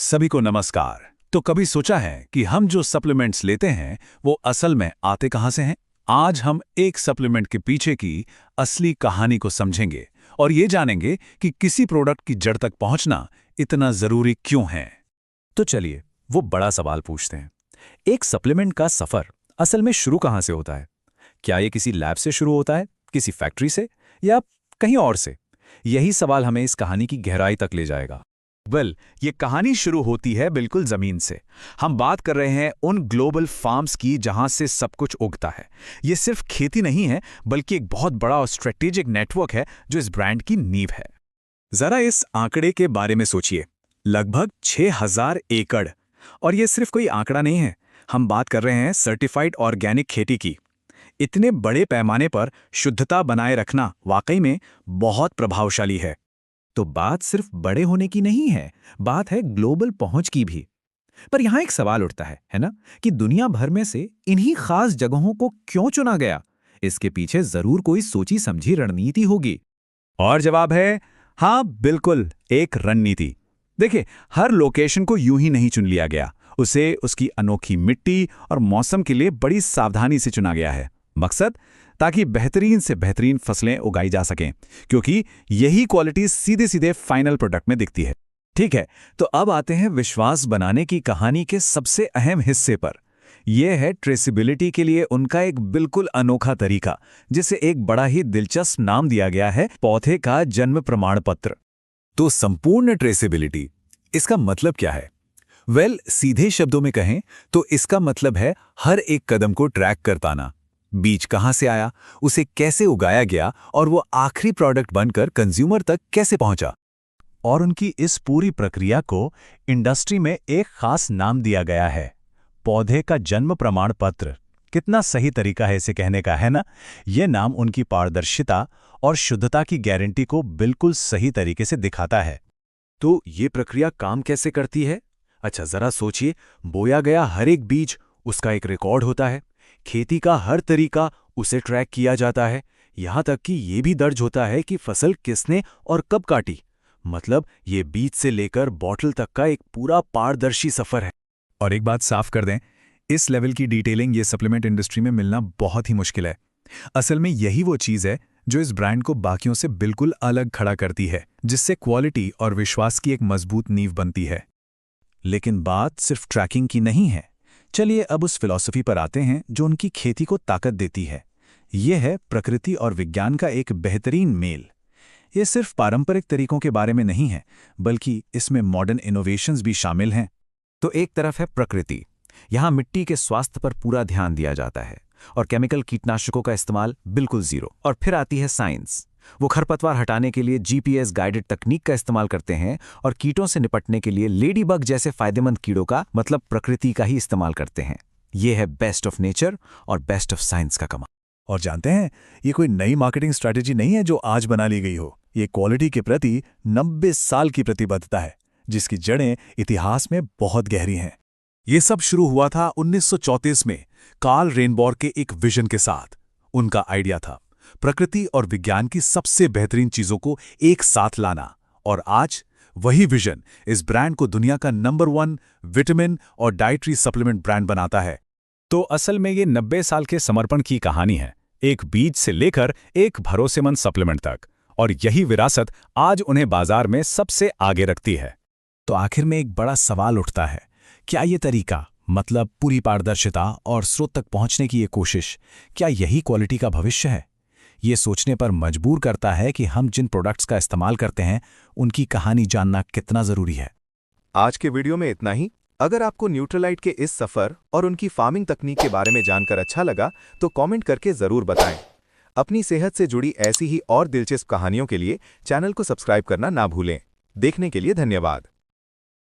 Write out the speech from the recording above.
सभी को नमस्कार। तो कभी सोचा है कि हम जो सप्लीमेंट्स लेते हैं वो असल में आते कहां से हैं? आज हम एक सप्लीमेंट के पीछे की असली कहानी को समझेंगे और ये जानेंगे कि किसी प्रोडक्ट की जड़ तक पहुंचना इतना जरूरी क्यों है। तो चलिए वो बड़ा सवाल पूछते हैं। एक सप्लीमेंट का सफर असल में शुरू कहां से होता है? क्या ये किसी लैब से शुरू होता है, किसी फैक्ट्री से, या कहीं और से? यही सवाल हमें इस कहानी की गहराई तक ले जाएगा। ये कहानी शुरू होती है बिल्कुल जमीन से। हम बात कर रहे हैं उन ग्लोबल फार्म्स की जहां से सब कुछ उगता है। ये सिर्फ खेती नहीं है बल्कि एक बहुत बड़ा और स्ट्रेटेजिक नेटवर्क है जो इस ब्रांड की नींव है। जरा इस आंकड़े के बारे में सोचिए, लगभग 6000 एकड़। और ये सिर्फ कोई आंकड़ा नहीं है, हम बात कर रहे हैं सर्टिफाइड ऑर्गेनिक खेती की। इतने बड़े पैमाने पर शुद्धता बनाए रखना वाकई में बहुत प्रभावशाली है। तो बात सिर्फ बड़े होने की नहीं है, बात है ग्लोबल पहुंच की भी। पर यहां एक सवाल उठता है ना, कि दुनिया भर में से इन्हीं खास जगहों को क्यों चुना गया? इसके पीछे जरूर कोई सोची समझी रणनीति होगी। और जवाब है हाँ, बिल्कुल एक रणनीति। देखिए, हर लोकेशन को यूं ही नहीं चुन लिया गया, उसे उसकी अनोखी मिट्टी और मौसम के लिए बड़ी सावधानी से चुना गया है। मकसद, ताकि बेहतरीन से बेहतरीन फसलें उगाई जा सकें, क्योंकि यही क्वालिटी सीधे सीधे फाइनल प्रोडक्ट में दिखती है। ठीक है, तो अब आते हैं विश्वास बनाने की कहानी के सबसे अहम हिस्से पर। यह है ट्रेसिबिलिटी के लिए उनका एक बिल्कुल अनोखा तरीका, जिसे एक बड़ा ही दिलचस्प नाम दिया गया है, पौधे का जन्म प्रमाण पत्र। तो संपूर्ण ट्रेसिबिलिटी, इसका मतलब क्या है? सीधे शब्दों में कहें तो इसका मतलब है हर एक कदम को ट्रैक कर पाना। बीज कहां से आया, उसे कैसे उगाया गया और वो आखिरी प्रोडक्ट बनकर कंज्यूमर तक कैसे पहुंचा। और उनकी इस पूरी प्रक्रिया को इंडस्ट्री में एक खास नाम दिया गया है, पौधे का जन्म प्रमाण पत्र। कितना सही तरीका है इसे कहने का, है ना? यह नाम उनकी पारदर्शिता और शुद्धता की गारंटी को बिल्कुल सही तरीके से दिखाता है। तो ये प्रक्रिया काम कैसे करती है? अच्छा, जरा सोचिए, बोया गया हर एक बीज, उसका एक रिकॉर्ड होता है। खेती का हर तरीका, उसे ट्रैक किया जाता है। यहां तक कि ये भी दर्ज होता है कि फसल किसने और कब काटी। मतलब ये बीज से लेकर बॉटल तक का एक पूरा पारदर्शी सफर है। और एक बात साफ कर दें, इस लेवल की डिटेलिंग ये सप्लीमेंट इंडस्ट्री में मिलना बहुत ही मुश्किल है। असल में यही वो चीज़ है जो इस ब्रांड को बाकियों से बिल्कुल अलग खड़ा करती है, जिससे क्वालिटी और विश्वास की एक मजबूत नींव बनती है। लेकिन बात सिर्फ ट्रैकिंग की नहीं है। चलिए अब उस फिलॉसफी पर आते हैं जो उनकी खेती को ताकत देती है। यह है प्रकृति और विज्ञान का एक बेहतरीन मेल। ये सिर्फ पारंपरिक तरीकों के बारे में नहीं है, बल्कि इसमें मॉडर्न इनोवेशंस भी शामिल हैं। तो एक तरफ है प्रकृति, यहाँ मिट्टी के स्वास्थ्य पर पूरा ध्यान दिया जाता है और केमिकल कीटनाशकों का इस्तेमाल बिल्कुल जीरो। और फिर आती है साइंस। वो खरपतवार हटाने के लिए जीपीएस गाइडेड तकनीक का इस्तेमाल करते हैं और कीटों से निपटने के लिए लेडीबग जैसे फायदेमंद कीड़ों का, मतलब प्रकृति का ही इस्तेमाल करते हैं। ये है बेस्ट ऑफ नेचर और बेस्ट ऑफ साइंस का कमाल। और जानते हैं, ये कोई नई मार्केटिंग स्ट्रैटेजी नहीं है जो आज बना ली गई हो। ये क्वालिटी के प्रति 90 साल की प्रतिबद्धता है, जिसकी जड़ें इतिहास में बहुत गहरी हैं। ये सब शुरू हुआ था 1934 में कार्ल रेनबॉर्ग के एक विजन के साथ। उनका आइडिया था प्रकृति और विज्ञान की सबसे बेहतरीन चीजों को एक साथ लाना। और आज वही विजन इस ब्रांड को दुनिया का नंबर 1 विटामिन और डाइटरी सप्लीमेंट ब्रांड बनाता है। तो असल में ये 90 साल के समर्पण की कहानी है, एक बीज से लेकर एक भरोसेमंद सप्लीमेंट तक। और यही विरासत आज उन्हें बाजार में सबसे आगे रखती है। तो आखिर में एक बड़ा सवाल उठता है, क्या ये तरीका, मतलब पूरी पारदर्शिता और स्रोत तक पहुंचने की ये कोशिश, क्या यही क्वालिटी का भविष्य है? ये सोचने पर मजबूर करता है कि हम जिन प्रोडक्ट्स का इस्तेमाल करते हैं उनकी कहानी जानना कितना जरूरी है। आज के वीडियो में इतना ही। अगर आपको न्यूट्रलाइट के इस सफर और उनकी फार्मिंग तकनीक के बारे में जानकर अच्छा लगा तो कमेंट करके जरूर बताएं। अपनी सेहत से जुड़ी ऐसी ही और दिलचस्प कहानियों के लिए चैनल को सब्सक्राइब करना ना भूलें। देखने के लिए धन्यवाद।